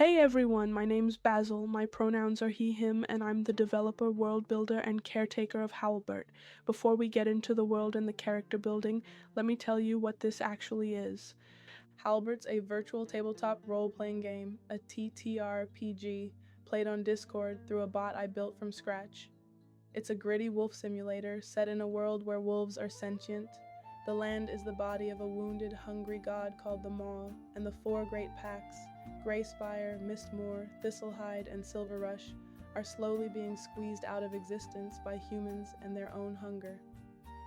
Hey everyone, my name's Basil, my pronouns are he, him, and I'm the developer, world builder, and caretaker of Howlbert. Before we get into the world and the character building, let me tell you what this actually is. Howlbert's a virtual tabletop role-playing game, a TTRPG, played on Discord through a bot I built from scratch. It's a gritty wolf simulator set in a world where wolves are sentient. The land is the body of a wounded, hungry god called the Maw, and the four great packs, Greyspire, Mistmoor, Thistlehide, and Silver Rush, are slowly being squeezed out of existence by humans and their own hunger.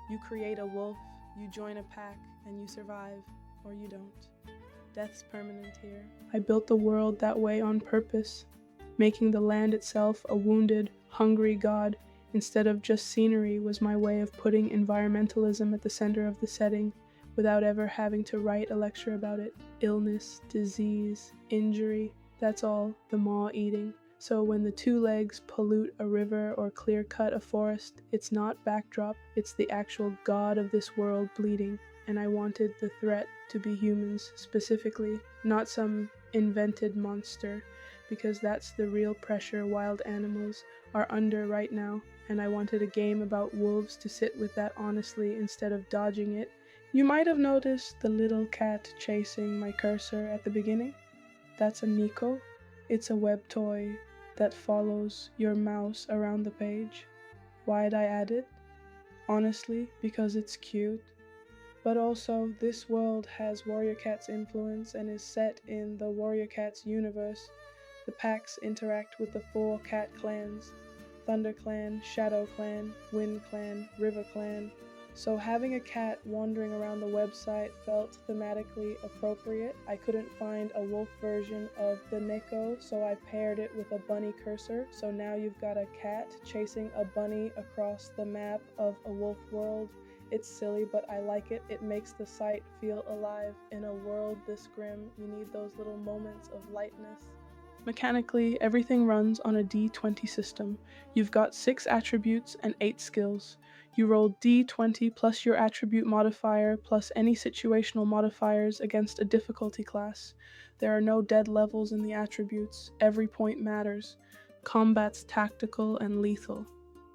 You create a wolf, you join a pack, and you survive, or you don't. Death's permanent here. I built the world that way on purpose, making the land itself a wounded, hungry god instead of just scenery was my way of putting environmentalism at the center of the setting without ever having to write a lecture about it. Illness, disease, injury, that's all the maw eating. So when the two legs pollute a river or clear cut a forest, it's not backdrop, it's the actual god of this world bleeding. And I wanted the threat to be humans specifically, not some invented monster, because that's the real pressure wild animals are under right now. And I wanted a game about wolves to sit with that honestly instead of dodging it. You might have noticed the little cat chasing my cursor at the beginning. That's a neko. It's a web toy that follows your mouse around the page. Why'd I add it? Honestly, because it's cute. But also, this world has Warrior Cat's influence and is set in the Warrior Cat's universe. The packs interact with the four cat clans: Thunder Clan, Shadow Clan, Wind Clan, River Clan. So having a cat wandering around the website felt thematically appropriate. I couldn't find a wolf version of the neko, so I paired it with a bunny cursor. So now you've got a cat chasing a bunny across the map of a wolf world. It's silly, but I like it. It makes the site feel alive. In a world this grim, you need those little moments of lightness. Mechanically, everything runs on a D20 system. You've got 6 attributes and 8 skills. You roll D20 plus your attribute modifier plus any situational modifiers against a difficulty class. There are no dead levels in the attributes. Every point matters. Combat's tactical and lethal.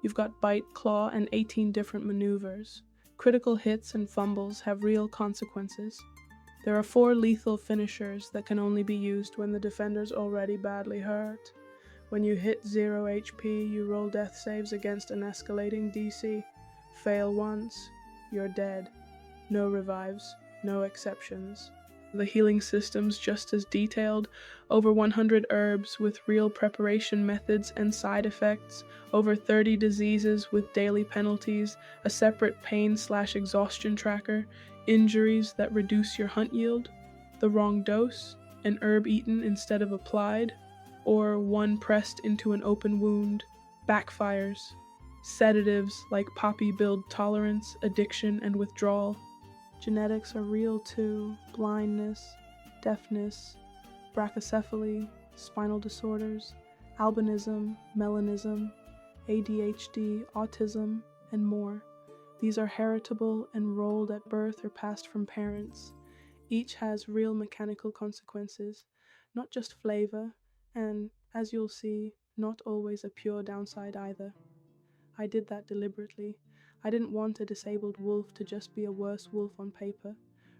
You've got bite, claw, and 18 different maneuvers. Critical hits and fumbles have real consequences. There are 4 lethal finishers that can only be used when the defender's already badly hurt. When you hit 0 HP, you roll death saves against an escalating DC. Fail once, you're dead. No revives, no exceptions. The healing system's just as detailed, over 100 herbs with real preparation methods and side effects, over 30 diseases with daily penalties, a separate pain/exhaustion tracker, injuries that reduce your hunt yield, the wrong dose, an herb eaten instead of applied, or one pressed into an open wound, backfires, sedatives like poppy build tolerance, addiction, and withdrawal. Genetics are real too: blindness, deafness, brachycephaly, spinal disorders, albinism, melanism, ADHD, autism, and more. These are heritable and rolled at birth or passed from parents. Each has real mechanical consequences, not just flavor, and, as you'll see, not always a pure downside either. I did that deliberately. I didn't want a disabled wolf to just be a worse wolf on paper.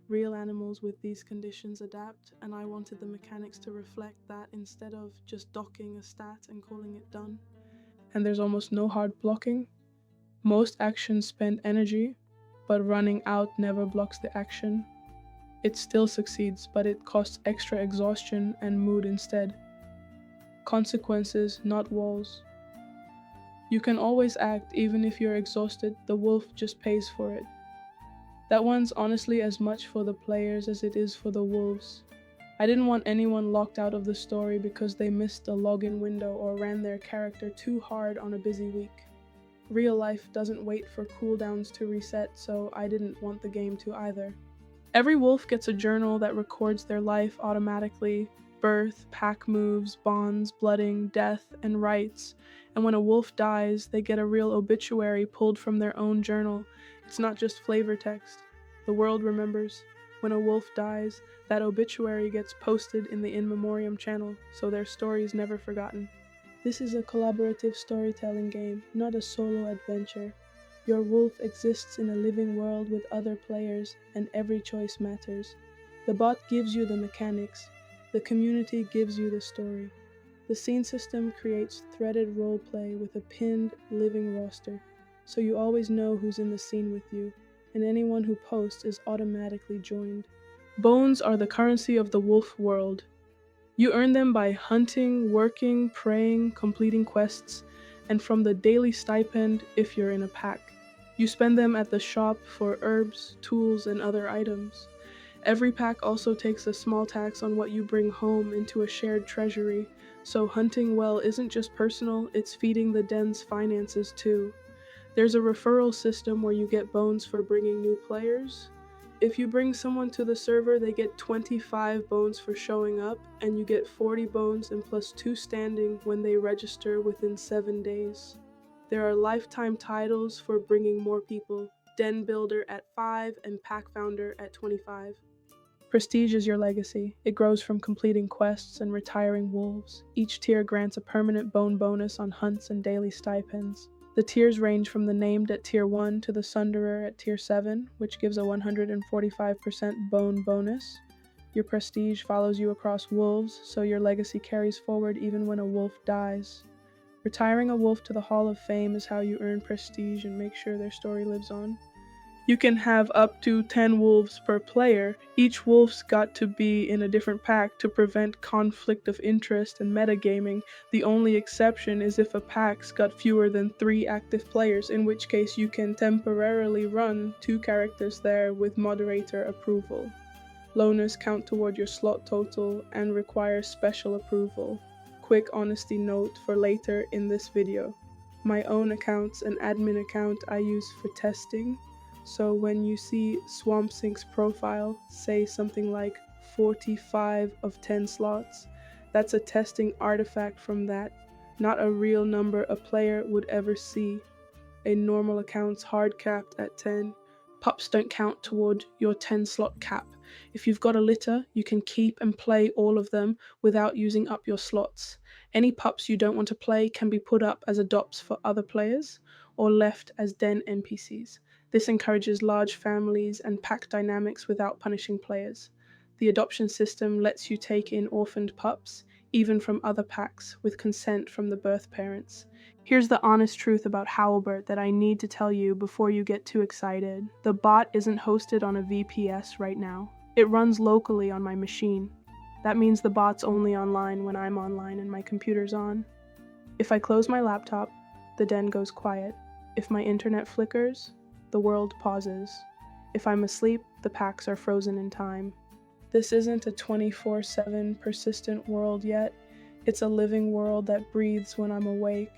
Real animals with these conditions adapt, and I wanted the mechanics to reflect that instead of just docking a stat and calling it done. And there's almost no hard blocking. Most actions spend energy, but running out never blocks the action. It still succeeds, but it costs extra exhaustion and mood instead. Consequences, not walls. You can always act even if you're exhausted, the wolf just pays for it. That one's honestly as much for the players as it is for the wolves. I didn't want anyone locked out of the story because they missed a login window or ran their character too hard on a busy week. Real life doesn't wait for cooldowns to reset, so I didn't want the game to either. Every wolf gets a journal that records their life automatically: birth, pack moves, bonds, blooding, death, and rights. And when a wolf dies, they get a real obituary pulled from their own journal. It's not just flavor text. The world remembers. When a wolf dies, that obituary gets posted in the In Memoriam channel, so their story is never forgotten. This is a collaborative storytelling game, not a solo adventure. Your wolf exists in a living world with other players, and every choice matters. The bot gives you the mechanics, the community gives you the story. The scene system creates threaded roleplay with a pinned, living roster, so you always know who's in the scene with you, and anyone who posts is automatically joined. Bones are the currency of the wolf world. You earn them by hunting, working, praying, completing quests, and from the daily stipend if you're in a pack. You spend them at the shop for herbs, tools, and other items. Every pack also takes a small tax on what you bring home into a shared treasury, so hunting well isn't just personal, it's feeding the den's finances too. There's a referral system where you get bones for bringing new players. If you bring someone to the server, they get 25 bones for showing up, and you get 40 bones and plus 2 standing when they register within 7 days. There are lifetime titles for bringing more people, Den Builder at 5 and Pack Founder at 25. Prestige is your legacy. It grows from completing quests and retiring wolves. Each tier grants a permanent bone bonus on hunts and daily stipends. The tiers range from the named at tier 1 to the Sunderer at tier 7, which gives a 145% bone bonus. Your prestige follows you across wolves, so your legacy carries forward even when a wolf dies. Retiring a wolf to the Hall of Fame is how you earn prestige and make sure their story lives on. You can have up to 10 wolves per player. Each wolf's got to be in a different pack to prevent conflict of interest and metagaming. The only exception is if a pack's got fewer than 3 active players, in which case you can temporarily run 2 characters there with moderator approval. Loners count toward your slot total and require special approval. Quick honesty note for later in this video. My own account's an admin account I use for testing. So when you see SwampSync's profile say something like 45 of 10 slots, that's a testing artifact from that, not a real number a player would ever see. A normal account's hard capped at 10. Pups don't count toward your 10 slot cap. If you've got a litter, you can keep and play all of them without using up your slots. Any pups you don't want to play can be put up as adopts for other players or left as den NPCs. This encourages large families and pack dynamics without punishing players. The adoption system lets you take in orphaned pups, even from other packs, with consent from the birth parents. Here's the honest truth about Howlbert that I need to tell you before you get too excited. The bot isn't hosted on a VPS right now. It runs locally on my machine. That means the bot's only online when I'm online and my computer's on. If I close my laptop, the den goes quiet. If my internet flickers, the world pauses. If I'm asleep, the packs are frozen in time. This isn't a 24/7 persistent world yet. It's a living world that breathes when I'm awake,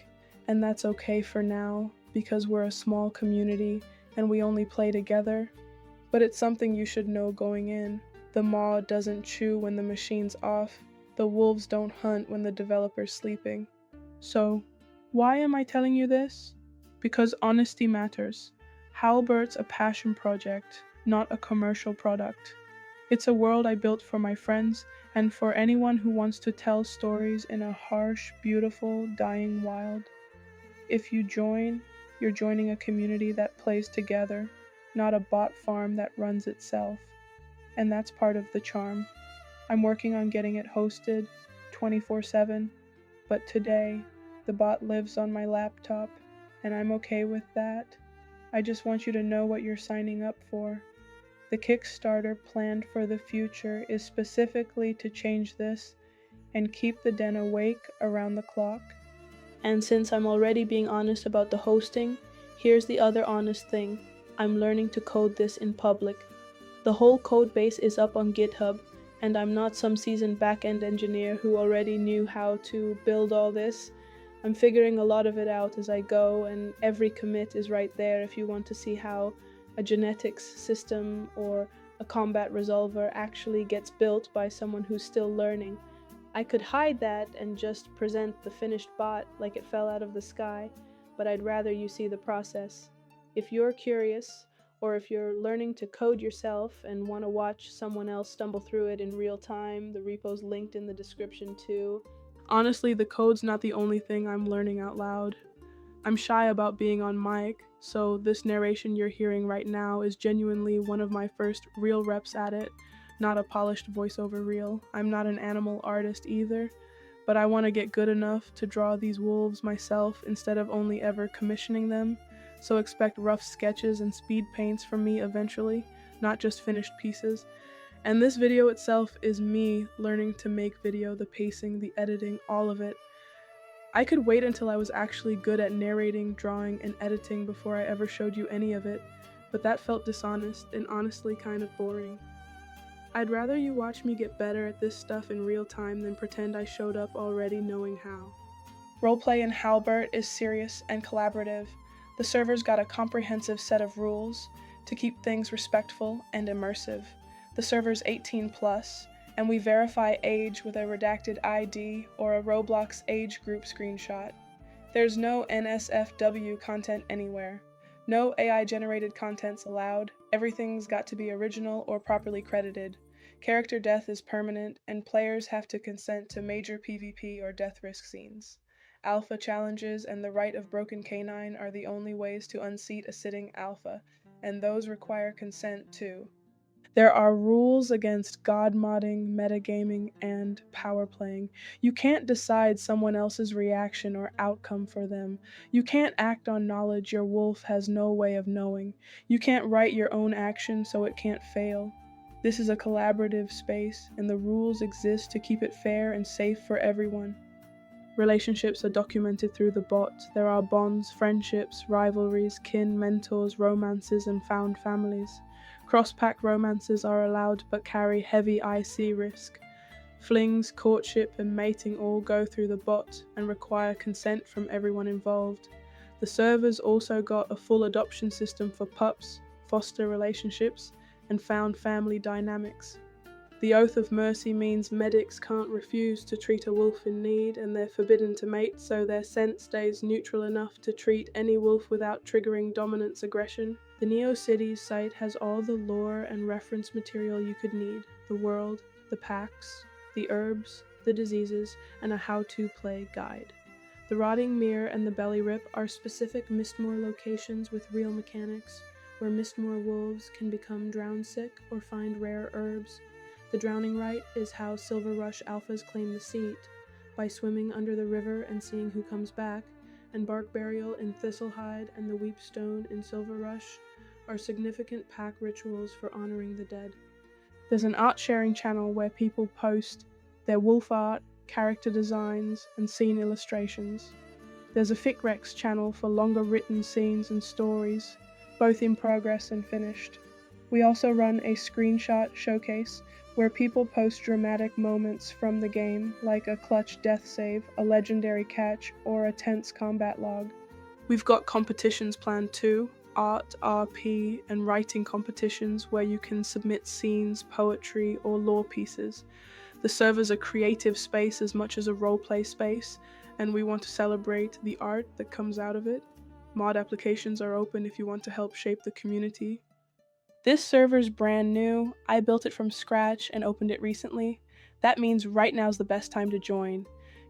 and that's okay for now because we're a small community and we only play together. But it's something you should know going in. The maw doesn't chew when the machine's off. The wolves don't hunt when the developer's sleeping. So, why am I telling you this? Because honesty matters. Howlbert's a passion project, not a commercial product. It's a world I built for my friends and for anyone who wants to tell stories in a harsh, beautiful, dying wild. If you join, you're joining a community that plays together, not a bot farm that runs itself. And that's part of the charm. I'm working on getting it hosted 24/7, but today, the bot lives on my laptop, and I'm okay with that. I just want you to know what you're signing up for. The Kickstarter planned for the future is specifically to change this and keep the den awake around the clock. And since I'm already being honest about the hosting, here's the other honest thing. I'm learning to code this in public. The whole code base is up on GitHub, and I'm not some seasoned back-end engineer who already knew how to build all this. I'm figuring a lot of it out as I go, and every commit is right there if you want to see how a genetics system or a combat resolver actually gets built by someone who's still learning. I could hide that and just present the finished bot like it fell out of the sky, but I'd rather you see the process. If you're curious, or if you're learning to code yourself and want to watch someone else stumble through it in real time, the repo's linked in the description too. Honestly, the code's not the only thing I'm learning out loud. I'm shy about being on mic, so this narration you're hearing right now is genuinely one of my first real reps at it, not a polished voiceover reel. I'm not an animal artist either, but I want to get good enough to draw these wolves myself instead of only ever commissioning them, so expect rough sketches and speed paints from me eventually, not just finished pieces. And this video itself is me learning to make video, the pacing, the editing, all of it. I could wait until I was actually good at narrating, drawing, and editing before I ever showed you any of it, but that felt dishonest and honestly kind of boring. I'd rather you watch me get better at this stuff in real time than pretend I showed up already knowing how. Roleplay in Howlbert is serious and collaborative. The server's got a comprehensive set of rules to keep things respectful and immersive. The server's 18+, and we verify age with a redacted ID or a Roblox age group screenshot. There's no NSFW content anywhere. No AI-generated content's allowed. Everything's got to be original or properly credited. Character death is permanent, and players have to consent to major PvP or death risk scenes. Alpha challenges and the right of broken canine are the only ways to unseat a sitting alpha, and those require consent too. There are rules against god modding, metagaming, and power playing. You can't decide someone else's reaction or outcome for them. You can't act on knowledge your wolf has no way of knowing. You can't write your own action so it can't fail. This is a collaborative space, and the rules exist to keep it fair and safe for everyone. Relationships are documented through the bot. There are bonds, friendships, rivalries, kin, mentors, romances, and found families. Cross-pack romances are allowed but carry heavy IC risk. Flings, courtship, and mating all go through the bot and require consent from everyone involved. The server's also got a full adoption system for pups, foster relationships, and found family dynamics. The Oath of Mercy means medics can't refuse to treat a wolf in need, and they're forbidden to mate, so their scent stays neutral enough to treat any wolf without triggering dominance aggression. The Neo Cities site has all the lore and reference material you could need: the world, the packs, the herbs, the diseases, and a how-to play guide. The Rotting Mere and the Belly Rip are specific Mistmore locations with real mechanics, where Mistmore wolves can become drown sick or find rare herbs. The Drowning Rite is how Silver Rush alphas claim the seat, by swimming under the river and seeing who comes back, and Bark Burial in Thistlehide and the Weep Stone in Silver Rush are significant pack rituals for honoring the dead. There's an art sharing channel where people post their wolf art, character designs, and scene illustrations. There's a FicRex channel for longer written scenes and stories, both in progress and finished. We also run a screenshot showcase where people post dramatic moments from the game, like a clutch death save, a legendary catch, or a tense combat log. We've got competitions planned too, art, RP, and writing competitions where you can submit scenes, poetry, or lore pieces. The server's a creative space as much as a roleplay space, and we want to celebrate the art that comes out of it. Mod applications are open if you want to help shape the community. This server's brand new. I built it from scratch and opened it recently. That means right now's the best time to join.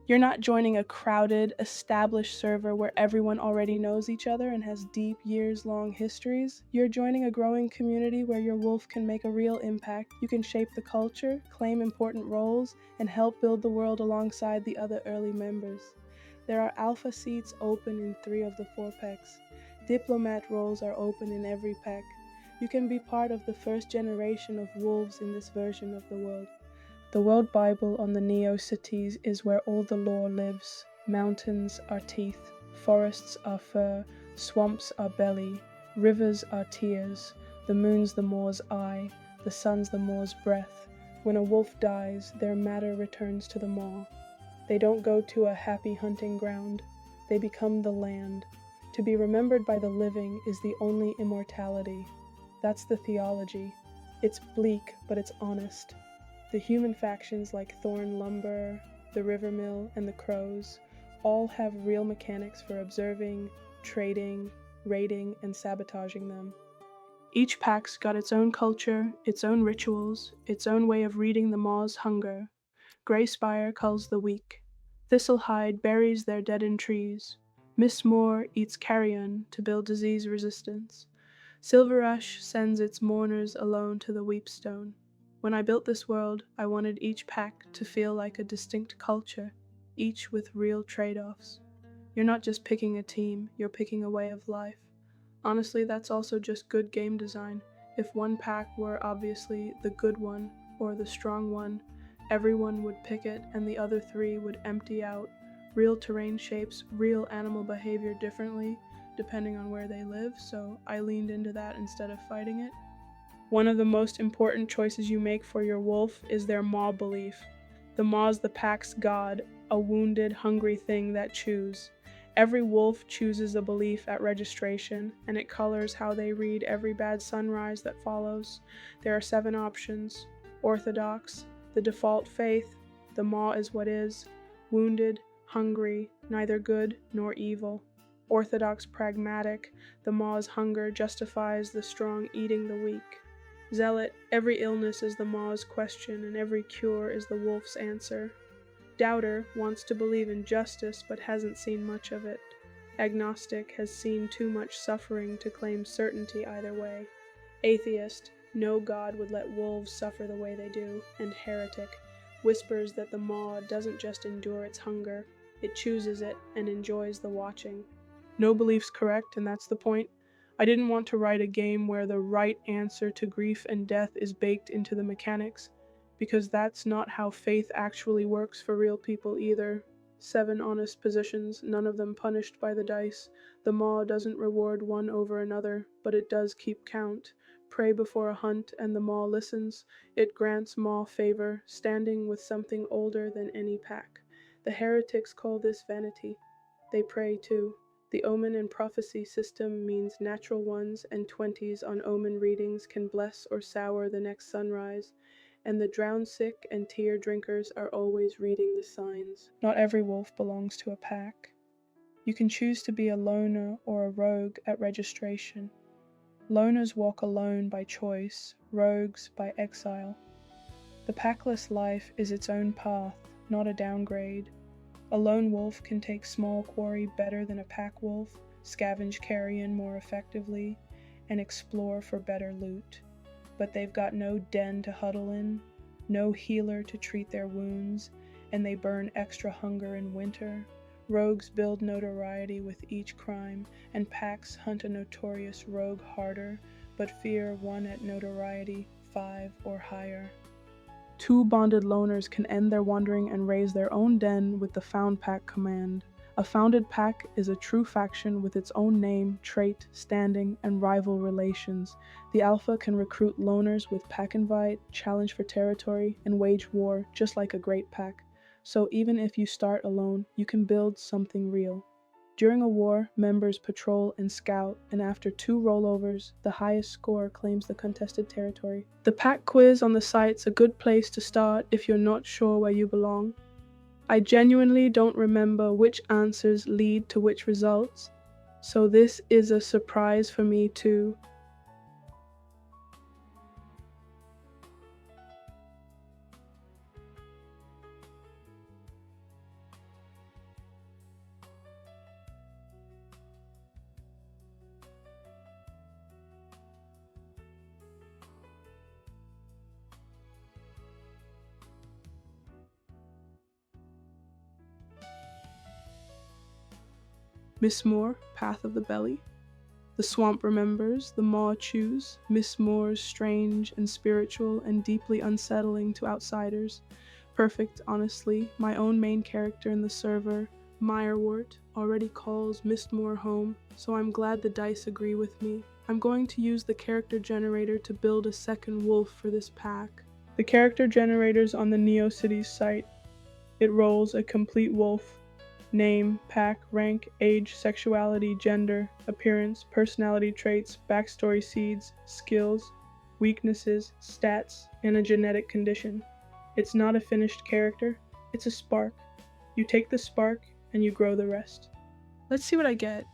You're not joining a crowded, established server where everyone already knows each other and has deep, years-long histories. You're joining a growing community where your wolf can make a real impact. You can shape the culture, claim important roles, and help build the world alongside the other early members. There are alpha seats open in 3 of the 4 packs. Diplomat roles are open in every pack. You can be part of the first generation of wolves in this version of the world. The World Bible on the Neo Cities is where all the lore lives. Mountains are teeth, forests are fur, swamps are belly, rivers are tears, the moon's the moor's eye, the sun's the moor's breath. When a wolf dies, their matter returns to the maw. They don't go to a happy hunting ground. They become the land. To be remembered by the living is the only immortality. That's the theology. It's bleak, but it's honest. The human factions like Thorn Lumber, the Rivermill, and the Crows all have real mechanics for observing, trading, raiding, and sabotaging them. Each pack's got its own culture, its own rituals, its own way of reading the maw's hunger. Grey Spire culls the weak. Thistlehide buries their dead in trees. Miss Moore eats carrion to build disease resistance. Silverash sends its mourners alone to the Weepstone. When I built this world, I wanted each pack to feel like a distinct culture, each with real trade-offs. You're not just picking a team, you're picking a way of life. Honestly, that's also just good game design. If one pack were obviously the good one or the strong one, everyone would pick it and the other three would empty out. Real terrain shapes real animal behavior differently depending on where they live, so I leaned into that instead of fighting it. One of the most important choices you make for your wolf is their maw belief. The maw's the pack's god, a wounded, hungry thing that chews. Every wolf chooses a belief at registration, and it colors how they read every bad sunrise that follows. There are 7 options: orthodox, the default faith, the maw is what is, wounded, hungry, neither good nor evil. Orthodox pragmatic, the maw's hunger justifies the strong eating the weak. Zealot, every illness is the maw's question and every cure is the wolf's answer. Doubter wants to believe in justice but hasn't seen much of it. Agnostic has seen too much suffering to claim certainty either way. Atheist, no god would let wolves suffer the way they do. And heretic whispers that the maw doesn't just endure its hunger, it chooses it and enjoys the watching. No belief's correct, and that's the point. I didn't want to write a game where the right answer to grief and death is baked into the mechanics, because that's not how faith actually works for real people either. 7 honest positions, none of them punished by the dice. The maw doesn't reward one over another, but it does keep count. Pray before a hunt, and the maw listens. It grants maw favor, standing with something older than any pack. The heretics call this vanity. They pray too. The omen and prophecy system means natural ones and 20s on omen readings can bless or sour the next sunrise, and the drowned sick and tear drinkers are always reading the signs. Not every wolf belongs to a pack. You can choose to be a loner or a rogue at registration. Loners walk alone by choice, rogues by exile. The packless life is its own path, not a downgrade. A lone wolf can take small quarry better than a pack wolf, scavenge carrion more effectively, and explore for better loot. But they've got no den to huddle in, no healer to treat their wounds, and they burn extra hunger in winter. Rogues build notoriety with each crime, and packs hunt a notorious rogue harder, but fear one at notoriety 5 or higher. 2 bonded loners can end their wandering and raise their own den with the Found Pack command. A founded pack is a true faction with its own name, trait, standing, and rival relations. The Alpha can recruit loners with pack invite, challenge for territory, and wage war just like a great pack. So even if you start alone, you can build something real. During a war, members patrol and scout, and after 2 rollovers, the highest score claims the contested territory. The pack quiz on the site's a good place to start if you're not sure where you belong. I genuinely don't remember which answers lead to which results, so this is a surprise for me too. Miss Moore, Path of the Belly. The swamp remembers, the maw chews. Miss Moore's strange and spiritual and deeply unsettling to outsiders. Perfect, honestly. My own main character in the server, Meyerwort, already calls Miss Moore home, so I'm glad the dice agree with me. I'm going to use the character generator to build a second wolf for this pack. The character generator's on the NeoCities site. It rolls a complete wolf. Name, pack, rank, age, sexuality, gender, appearance, personality traits, backstory seeds, skills, weaknesses, stats, and a genetic condition. It's not a finished character, it's a spark. You take the spark and you grow the rest. Let's see what I get.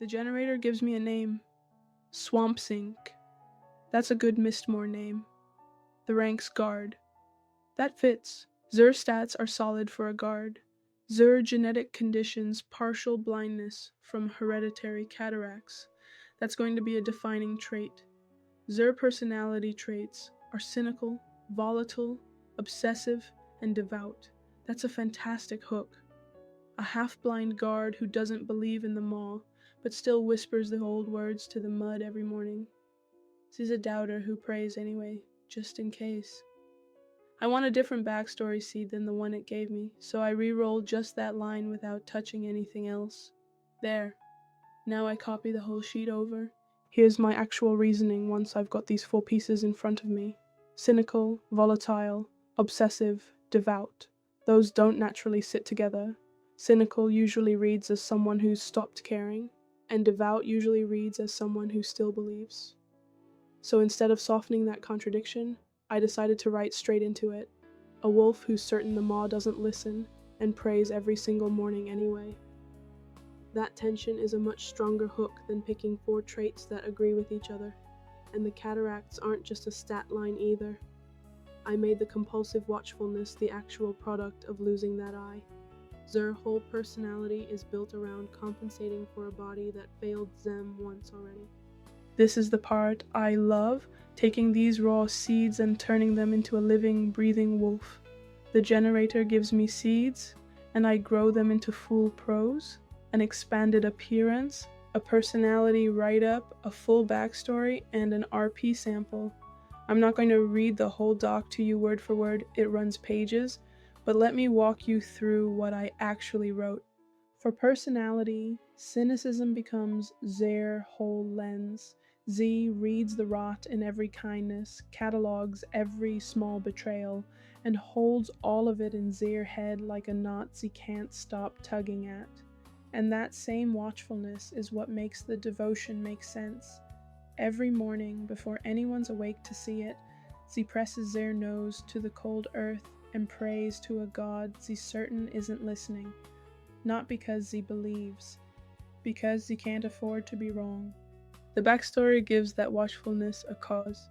The generator gives me a name. Swamp Sink. That's a good Mistmore name. The rank's guard. That fits. Zur stats are solid for a guard. Zur genetic conditions partial blindness from hereditary cataracts. That's going to be a defining trait. Zur personality traits are cynical, volatile, obsessive, and devout. That's a fantastic hook. A half-blind guard who doesn't believe in the maw, but still whispers the old words to the mud every morning. She's a doubter who prays anyway, just in case. I want a different backstory seed than the one it gave me, so I re-rolled just that line without touching anything else. There. Now I copy the whole sheet over. Here's my actual reasoning once I've got these 4 pieces in front of me. Cynical, volatile, obsessive, devout. Those don't naturally sit together. Cynical usually reads as someone who's stopped caring, and devout usually reads as someone who still believes. So instead of softening that contradiction, I decided to write straight into it. A wolf who's certain the maw doesn't listen, and prays every single morning anyway. That tension is a much stronger hook than picking 4 traits that agree with each other, and the cataracts aren't just a stat line either. I made the compulsive watchfulness the actual product of losing that eye. Zur's whole personality is built around compensating for a body that failed Zem once already. This is the part I love, taking these raw seeds and turning them into a living, breathing wolf. The generator gives me seeds, and I grow them into full prose, an expanded appearance, a personality write-up, a full backstory, and an RP sample. I'm not going to read the whole doc to you word for word, it runs pages, but let me walk you through what I actually wrote. For personality, cynicism becomes their whole lens. Z reads the rot in every kindness, catalogues every small betrayal, and holds all of it in their head like a knot Z can't stop tugging at. And that same watchfulness is what makes the devotion make sense. Every morning, before anyone's awake to see it, Z presses their nose to the cold earth and prays to a God Z certain isn't listening. Not because Z believes, because Z can't afford to be wrong. The backstory gives that watchfulness a cause.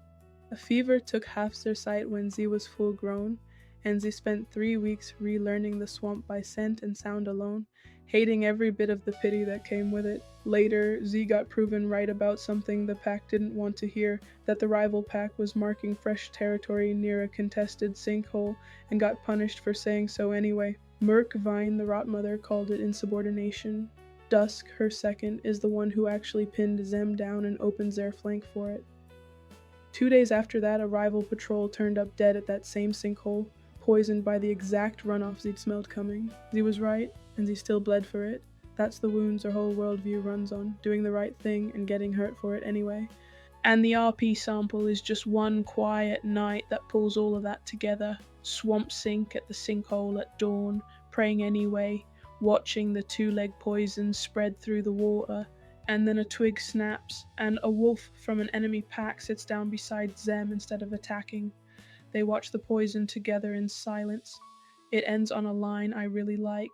A fever took half their sight when Z was full grown, and Z spent 3 weeks relearning the swamp by scent and sound alone, hating every bit of the pity that came with it. Later, Z got proven right about something the pack didn't want to hear, that the rival pack was marking fresh territory near a contested sinkhole, and got punished for saying so anyway. Merkvine, the Rotmother, called it insubordination. Dusk, her second, is the one who actually pinned Zem down and opens their flank for it. 2 days after that, a rival patrol turned up dead at that same sinkhole, poisoned by the exact runoff Z'd smelled coming. Z was right, and Z still bled for it. That's the wounds her whole worldview runs on, doing the right thing and getting hurt for it anyway. And the RP sample is just one quiet night that pulls all of that together. Swamp Sink at the sinkhole at dawn, praying anyway, watching the 2-leg poison spread through the water, and then a twig snaps, and a wolf from an enemy pack sits down beside Zem instead of attacking. They watch the poison together in silence. It ends on a line I really like.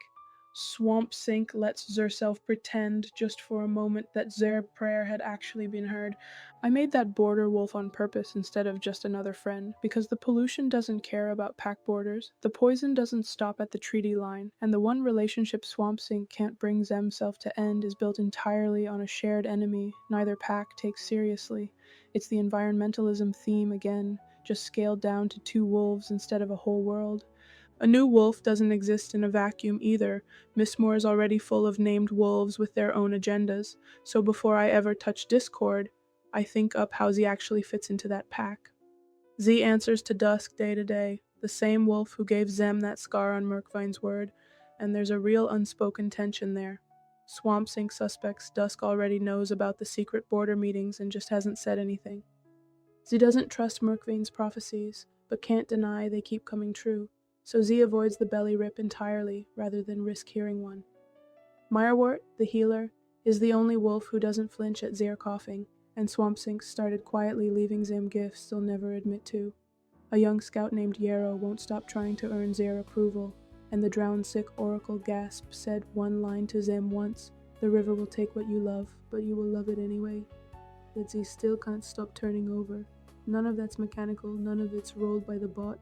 Swamp Sink lets Zerself pretend just for a moment that Zer prayer had actually been heard. I made that border wolf on purpose instead of just another friend, because the pollution doesn't care about pack borders, the poison doesn't stop at the treaty line, and the one relationship Swamp Sink can't bring Zemself to end is built entirely on a shared enemy neither pack takes seriously. It's the environmentalism theme again, just scaled down to 2 wolves instead of a whole world. A new wolf doesn't exist in a vacuum either. Mistmore is already full of named wolves with their own agendas, so before I ever touch Discord, I think up how Z actually fits into that pack. Z answers to Dusk day to day, the same wolf who gave Zem that scar on Merkvine's word, and there's a real unspoken tension there. Swamp Sink suspects Dusk already knows about the secret border meetings and just hasn't said anything. Z doesn't trust Merkvine's prophecies, but can't deny they keep coming true. So Z avoids the belly rip entirely rather than risk hearing one. Meyerwort, the healer, is the only wolf who doesn't flinch at Zare coughing, and Swamp Sink started quietly leaving Zim gifts they'll never admit to. A young scout named Yarrow won't stop trying to earn Zare approval, and the drowned sick oracle Gasp said one line to Zim once, The river will take what you love, but you will love it anyway. That Z still can't stop turning over. None of that's mechanical, none of it's rolled by the bot.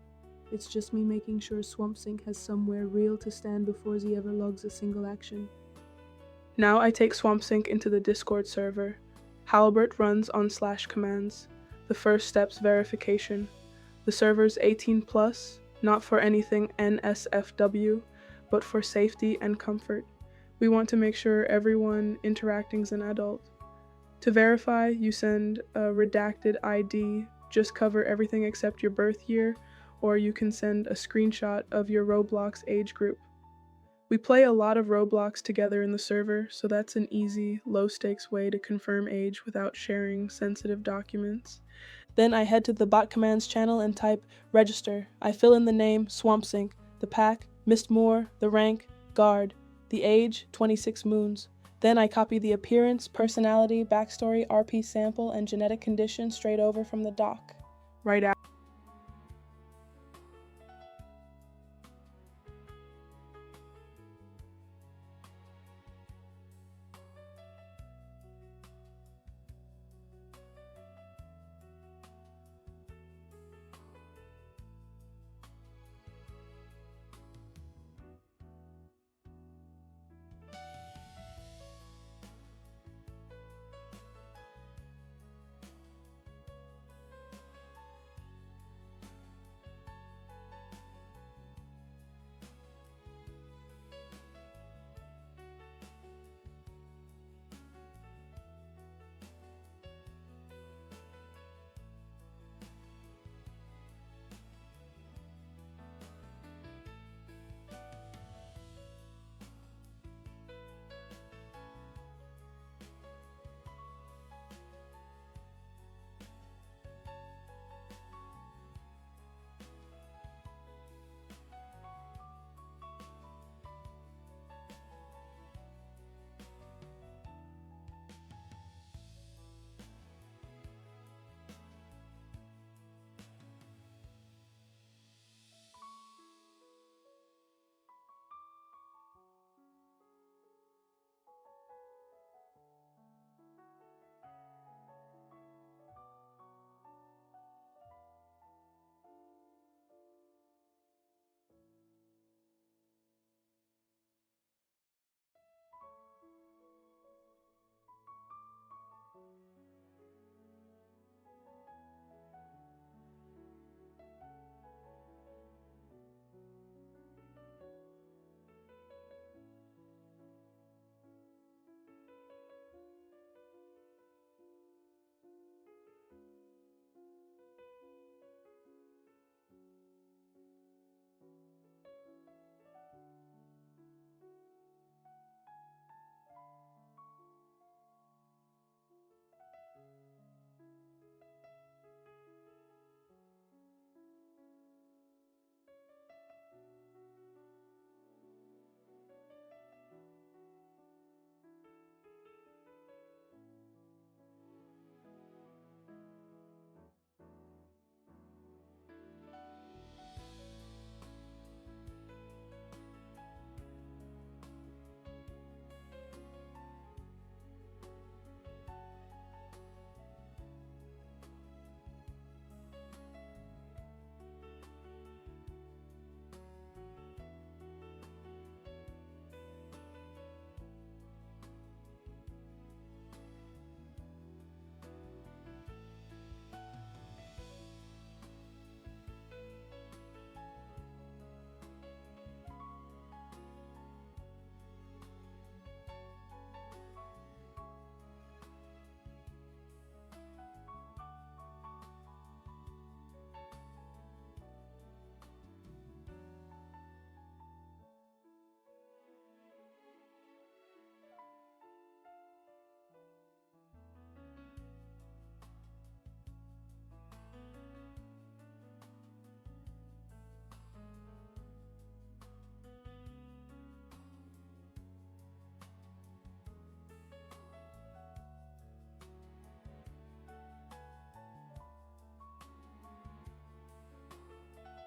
It's just me making sure Swamp Sink has somewhere real to stand before Z ever logs a single action. Now I take Swamp Sink into the Discord server. Howlbert runs on /commands. The first step's verification. The server's 18 plus, not for anything NSFW, but for safety and comfort. We want to make sure everyone interacting is an adult. To verify, you send a redacted ID, just cover everything except your birth year, or you can send a screenshot of your Roblox age group. We play a lot of Roblox together in the server, so that's an easy, low-stakes way to confirm age without sharing sensitive documents. Then I head to the bot commands channel and type register. I fill in the name Swamp Sink, the pack Mistmoor, the rank guard, the age 26 moons. Then I copy the appearance, personality, backstory, RP sample, and genetic condition straight over from the doc. Right after.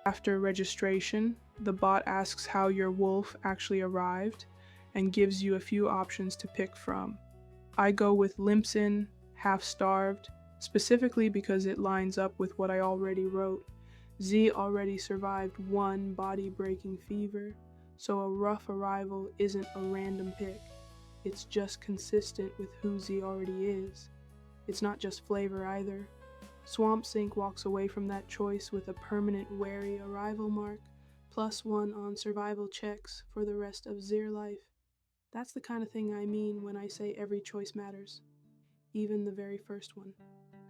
After registration, the bot asks how your wolf actually arrived. and gives you a few options to pick from. I go with limps in, half starved, specifically because it lines up with what I already wrote. Z already survived one body-breaking fever, so a rough arrival isn't a random pick. It's just consistent with who Z already is. It's not just flavor either. Swamp Sink walks away from that choice with a permanent wary arrival mark, +1 on survival checks for the rest of Zir life. That's the kind of thing I mean when I say every choice matters, even the very first one.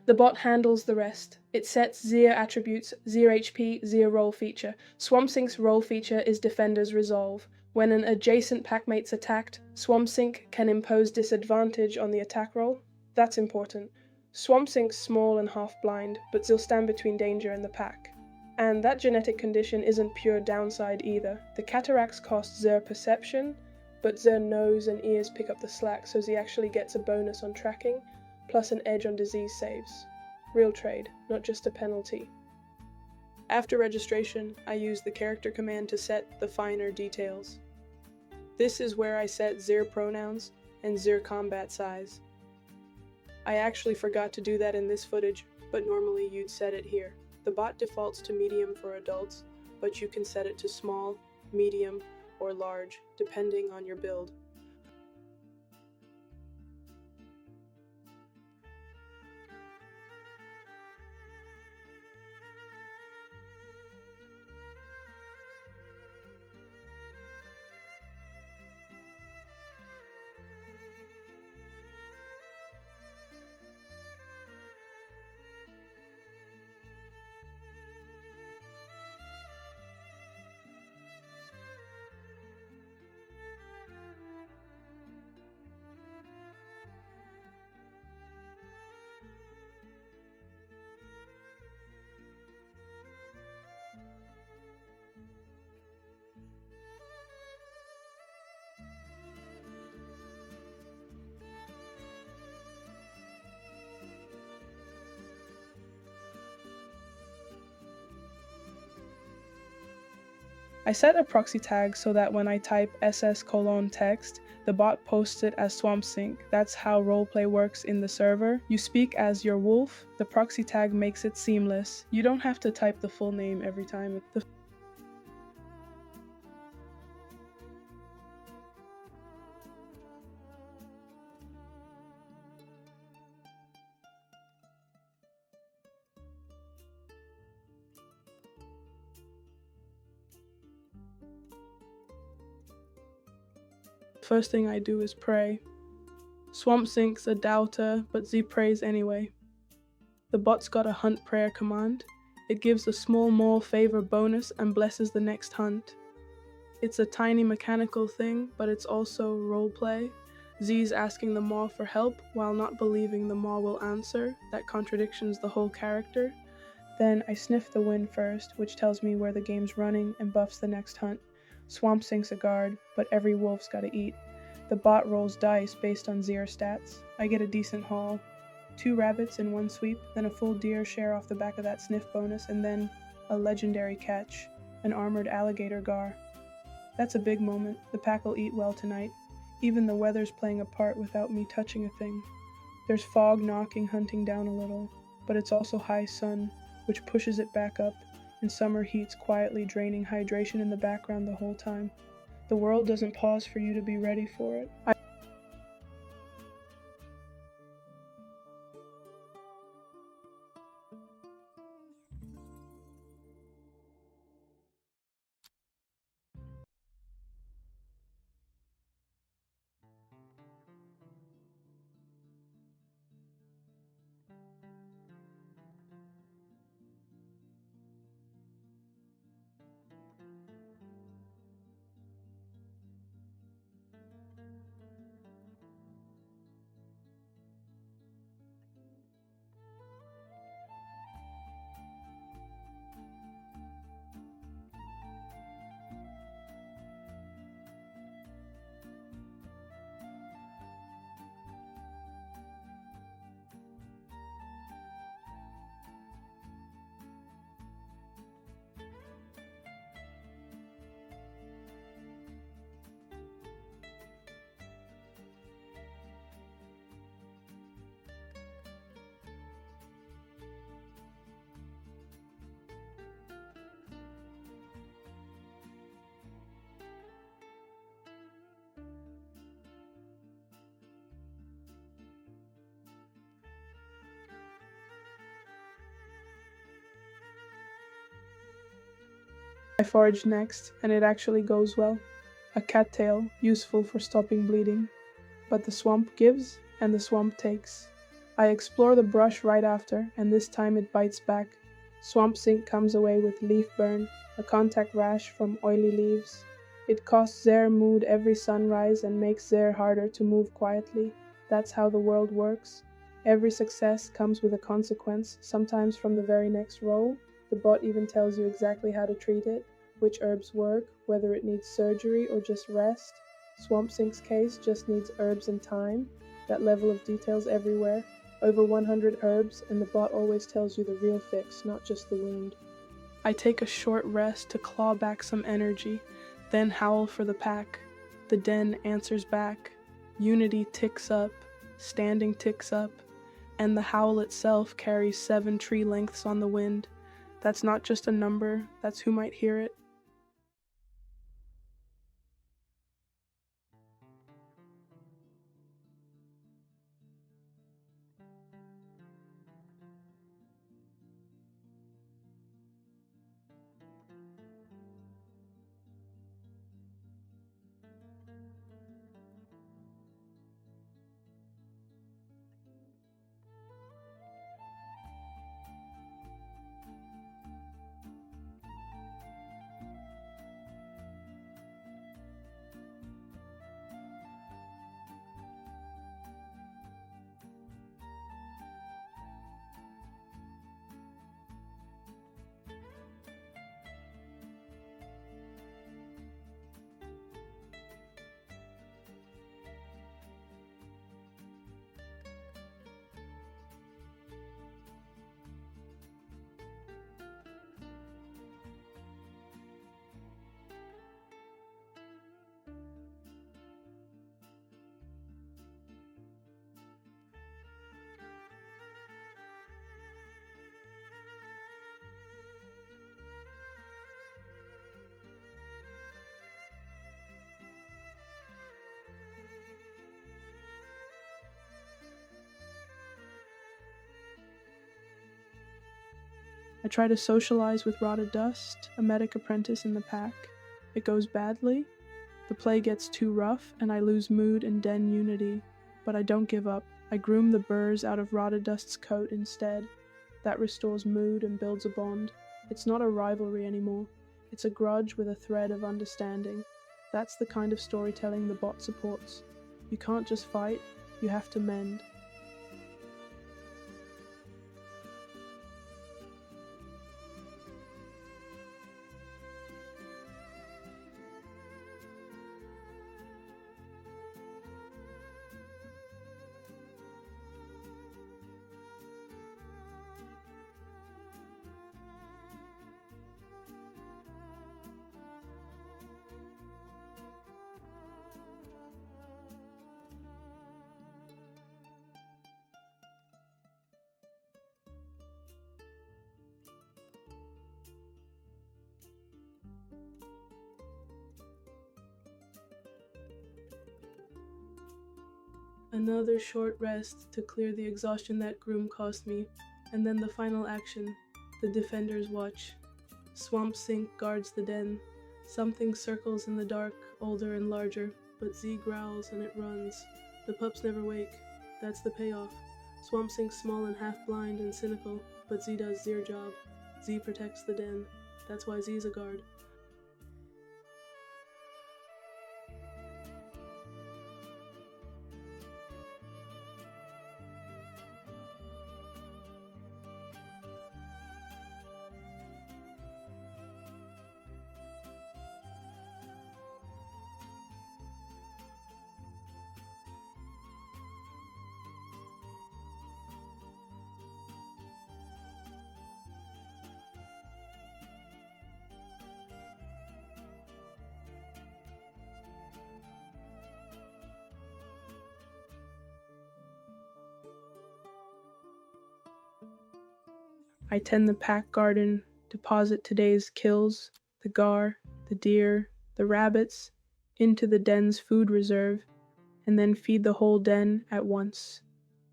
The bot handles the rest. It sets Zir attributes, Zir HP, Zir roll feature. Swamp Sink's roll feature is Defender's Resolve. When an adjacent packmate's attacked, Swamp Sink can impose disadvantage on the attack roll. That's important. Swamp Sink's small and half-blind, but still stand between danger and the pack. And that genetic condition isn't pure downside either. The cataracts cost Zir perception, but Zir nose and ears pick up the slack, so Z actually gets a bonus on tracking, plus an edge on disease saves. Real trade, not just a penalty. After registration, I use the character command to set the finer details. This is where I set Zir pronouns and Zir combat size. I actually forgot to do that in this footage, but normally you'd set it here. The bot defaults to medium for adults, but you can set it to small, medium, or large, depending on your build. I set a proxy tag so that when I type ss:text, the bot posts it as Swamp Sink. That's how roleplay works in the server. You speak as your wolf, the proxy tag makes it seamless. You don't have to type the full name every time. First thing I do is pray. Swamp Sink's a doubter, but Z prays anyway. The bot's got a hunt prayer command. It gives a small more favor bonus and blesses the next hunt. It's a tiny mechanical thing, but it's also roleplay. Z's asking the maw for help while not believing the maw will answer. That contradictions the whole character. Then I sniff the wind first, which tells me where the game's running and buffs the next hunt. Swamp Sink's a guard, but every wolf's gotta eat. The bot rolls dice based on Zir stats. I get a decent haul. 2 rabbits in one sweep, then a full deer share off the back of that sniff bonus, and then a legendary catch, an armored alligator gar. That's a big moment. The pack will eat well tonight. Even the weather's playing a part without me touching a thing. There's fog knocking hunting down a little, but it's also high sun, which pushes it back up, and summer heat's quietly draining hydration in the background the whole time. The world doesn't pause for you to be ready for it. I forage next, and it actually goes well. A cattail, useful for stopping bleeding. But the swamp gives, and the swamp takes. I explore the brush right after, and this time it bites back. Swamp Sink comes away with leaf burn, a contact rash from oily leaves. It costs Zare mood every sunrise and makes Zare harder to move quietly. That's how the world works. Every success comes with a consequence, sometimes from the very next roll. The bot even tells you exactly how to treat it, which herbs work, whether it needs surgery or just rest. Swamp Sink's case just needs herbs and time. That level of details everywhere. Over 100 herbs, and the bot always tells you the real fix, not just the wound. I take a short rest to claw back some energy, then howl for the pack. The den answers back. Unity ticks up, standing ticks up, and the howl itself carries 7 tree lengths on the wind. That's not just a number, that's who might hear it. I try to socialize with Rotted Dust, a medic apprentice in the pack. It goes badly. The play gets too rough, and I lose mood and den unity. But I don't give up. I groom the burrs out of Rotted Dust's coat instead. That restores mood and builds a bond. It's not a rivalry anymore. It's a grudge with a thread of understanding. That's the kind of storytelling the bot supports. You can't just fight, you have to mend. Another short rest to clear the exhaustion that groom cost me, and then the final action, the Defender's Watch. Swamp Sink guards the den. Something circles in the dark, older and larger, but Z growls and it runs. The pups never wake. That's the payoff. Swamp Sink's small and half blind and cynical, but Z does their job. Z protects the den. That's why Z's a guard. I tend the pack garden, deposit today's kills, the gar, the deer, the rabbits, into the den's food reserve, and then feed the whole den at once.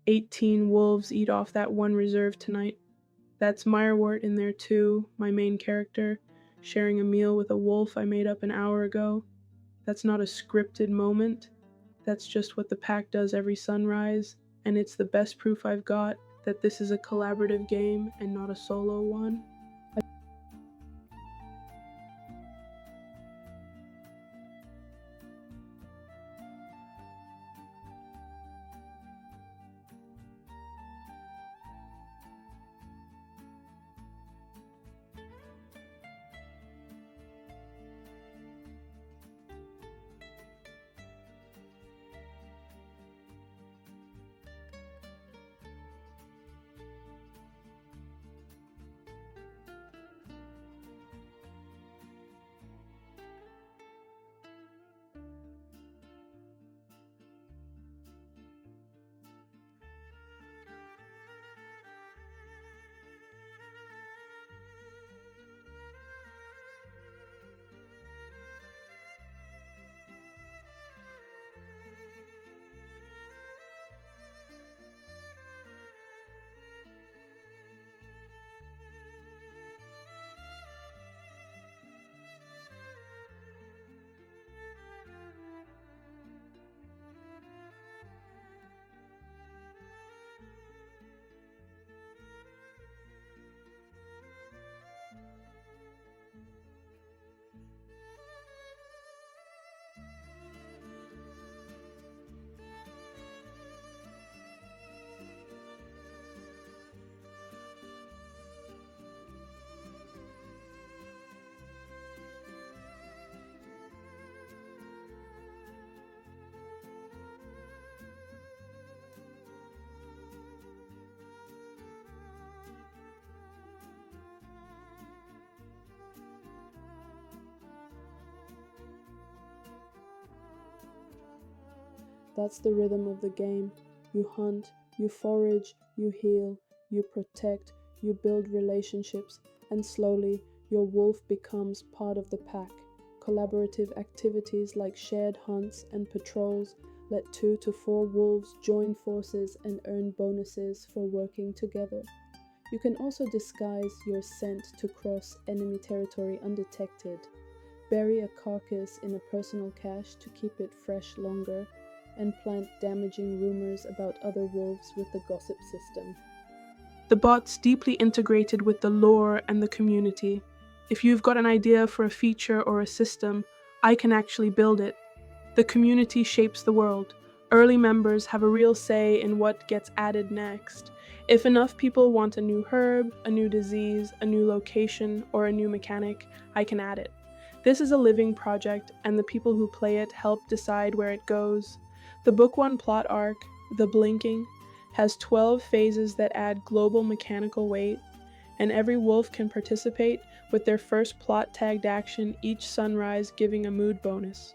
18 wolves eat off that one reserve tonight. That's Meyerwort in there too, my main character. sharing a meal with a wolf I made up an hour ago. That's not a scripted moment. That's just what the pack does every sunrise, and it's the best proof I've got that this is a collaborative game and not a solo one. That's the rhythm of the game. You hunt, you forage, you heal, you protect, you build relationships, and slowly your wolf becomes part of the pack. Collaborative activities like shared hunts and patrols let 2 to 4 wolves join forces and earn bonuses for working together. You can also disguise your scent to cross enemy territory undetected. Bury a carcass in a personal cache to keep it fresh longer, and plant damaging rumors about other wolves with the gossip system. The bot's deeply integrated with the lore and the community. If you've got an idea for a feature or a system, I can actually build it. The community shapes the world. Early members have a real say in what gets added next. If enough people want a new herb, a new disease, a new location, or a new mechanic, I can add it. This is a living project, and the people who play it help decide where it goes. The Book 1 plot arc, The Blinking, has 12 phases that add global mechanical weight, and every wolf can participate with their first plot-tagged action each sunrise, giving a mood bonus.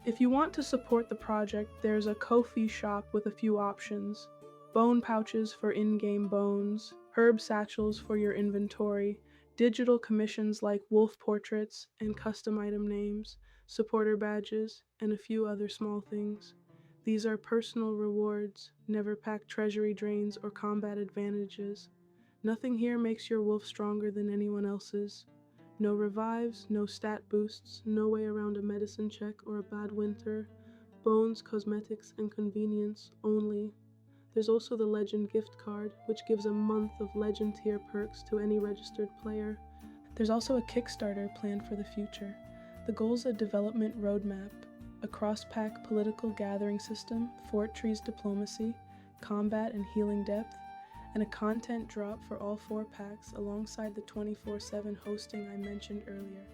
If you want to support the project, there's a Ko-fi shop with a few options. Bone pouches for in-game bones, herb satchels for your inventory, digital commissions like wolf portraits and custom item names, supporter badges, and a few other small things. These are personal rewards, never packed treasury drains or combat advantages. Nothing here makes your wolf stronger than anyone else's. No revives, no stat boosts, no way around a medicine check or a bad winter. Bones, cosmetics, and convenience only. There's also the Legend gift card, which gives a month of Legend tier perks to any registered player. There's also a Kickstarter planned for the future. The goal's a development roadmap, a cross-pack political gathering system, fort trees diplomacy, combat and healing depth, and a content drop for all 4 packs alongside the 24/7 hosting I mentioned earlier.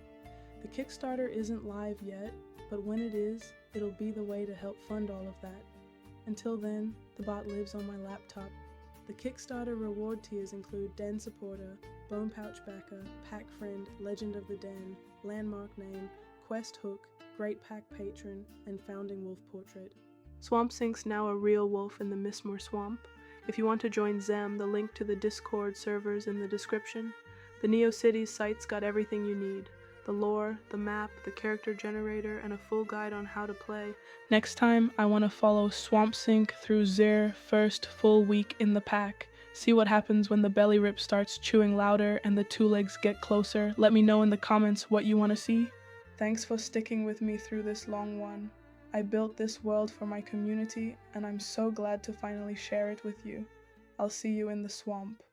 The Kickstarter isn't live yet, but when it is, it'll be the way to help fund all of that. Until then, the bot lives on my laptop. The Kickstarter reward tiers include Den Supporter, Bone Pouch Backer, Pack Friend, Legend of the Den, Landmark Name, Quest Hook, Great Pack Patron, and Founding Wolf Portrait. Swamp Sync's now a real wolf in the Mistmore Swamp. If you want to join Zem, the link to the Discord server's in the description. The NeoCities site's got everything you need. The lore, the map, the character generator, and a full guide on how to play. Next time, I want to follow Swamp Sync through their first full week in the pack. See what happens when the belly rip starts chewing louder and the two legs get closer. Let me know in the comments what you want to see. Thanks for sticking with me through this long one. I built this world for my community, and I'm so glad to finally share it with you. I'll see you in the swamp.